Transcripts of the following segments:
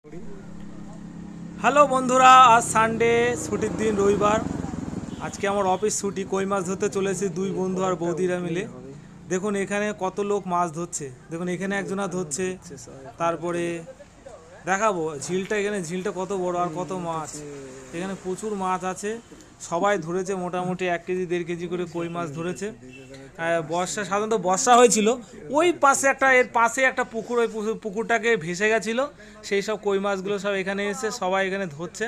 hello बंधुरा आज Sunday छुटिर दिन रविवार आज के आमार अफिस छुटी कई माछ धरते चलेছি দুই বন্ধু আর বৌদিরা মিলে দেখুন এখানে কত লোক মাছ ধরছে দেখুন এখানে একজনা ধরছে তারপরে দেখাবো ঝিলটা এখানে ঝিলটা কত বড় আর কত মাছ এখানে প্রচুর মাছ আছে সবাই ধরেছে মোটামুটি 1 কেজি 1.5 কেজি করে কই মাছ ধরেছে বর্ষা সাধারণত বর্ষা হয়েছিল ওই পাশে একটা এর পাশে একটা পুকুর ওই পুকুরটাকে ভেসে গেছিল সেই সব কই মাছগুলো সব এখানে এসে সবাই এখানে ধরছে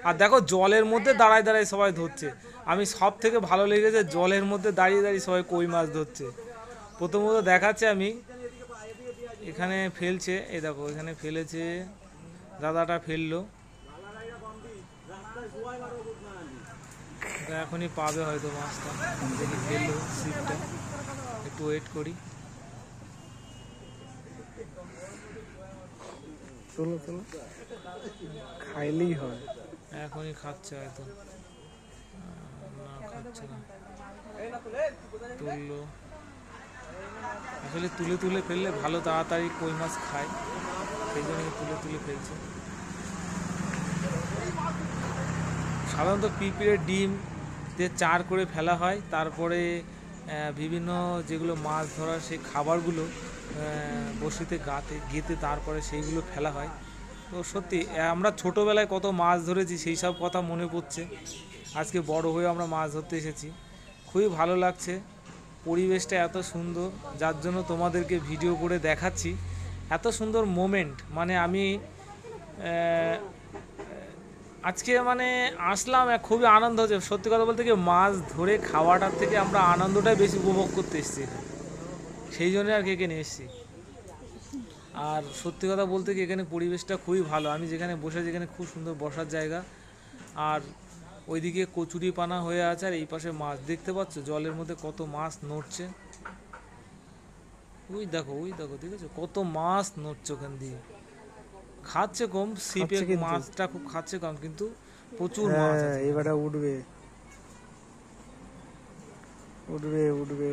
আর দেখো জলের মধ্যে দাঁড়ায় দাঁড়ায় সবাই ধরছে আমি সব থেকে ভালো লেগেছে জলের মধ্যে দাঁড়িয়ে দাঁড়িয়ে সবাই কই মাছ ধরছে প্রথমত দেখাচ্ছে আমি এখানে ফেলছে এই দেখো এখানে ফেলেছে দাদাটা ফেললো এখনই পাবে হয়তো মাছটা দেখি ফেললো ছিপটা একটু ওয়েট করি চলো চলো খাইলেই হয় এখনই খাচ্ছে হয়তো না খাচ্ছে না তুললো আসলে তুলে তুলে ফেললে ভালো তাড়াতাড়ি কই মাছ খায় সেই জন্য তুলে তুলে ফেলছে সাধারণত পিঁপড়ের ডিম দিয়ে চার করে ফেলা হয় তারপরে বিভিন্ন যেগুলো মাছ ধরার সেই খাবারগুলো বড়শিতে গেঁথে তারপরে সেইগুলো ফেলা হয় তো সত্যি আমরা ছোটোবেলায় কত মাছ ধরেছি সেই সব কথা মনে পড়ছে আজকে বড় হয়ে আমরা মাছ ধরতে এসেছি খুবই ভালো লাগছে পরিবেশটা এত সুন্দর যার জন্য তোমাদেরকে ভিডিও করে দেখাচ্ছি এত সুন্দর মোমেন্ট মানে আমি আজকে মানে আসলাম খুবই আনন্দ হচ্ছে সত্যি কথা বলতে কি মাছ ধরে খাওয়াটার থেকে আমরা আনন্দটাই বেশি উপভোগ করতে এসেছি সেই জন্য আর কি এখানে এসেছি আর সত্যি কথা বলতে কি এখানে পরিবেশটা খুবই ভালো আমি যেখানে বসে যেখানে খুব সুন্দর বসার জায়গা আর ওইদিকে কচুরি পানা হয়ে আছে আর এই পাশে মাছ দেখতে পাচ্ছ জলের মধ্যে কত মাছ নড়ছে ওই দেখো ঠিক আছে কত মাছ নড়ছে ওখান দিয়ে খাচ্ছে কম সিপে মাছটা খুব খাচ্ছে কম কিন্তু প্রচুর মাছ আছে এবারে উঠবে উঠবে উঠবে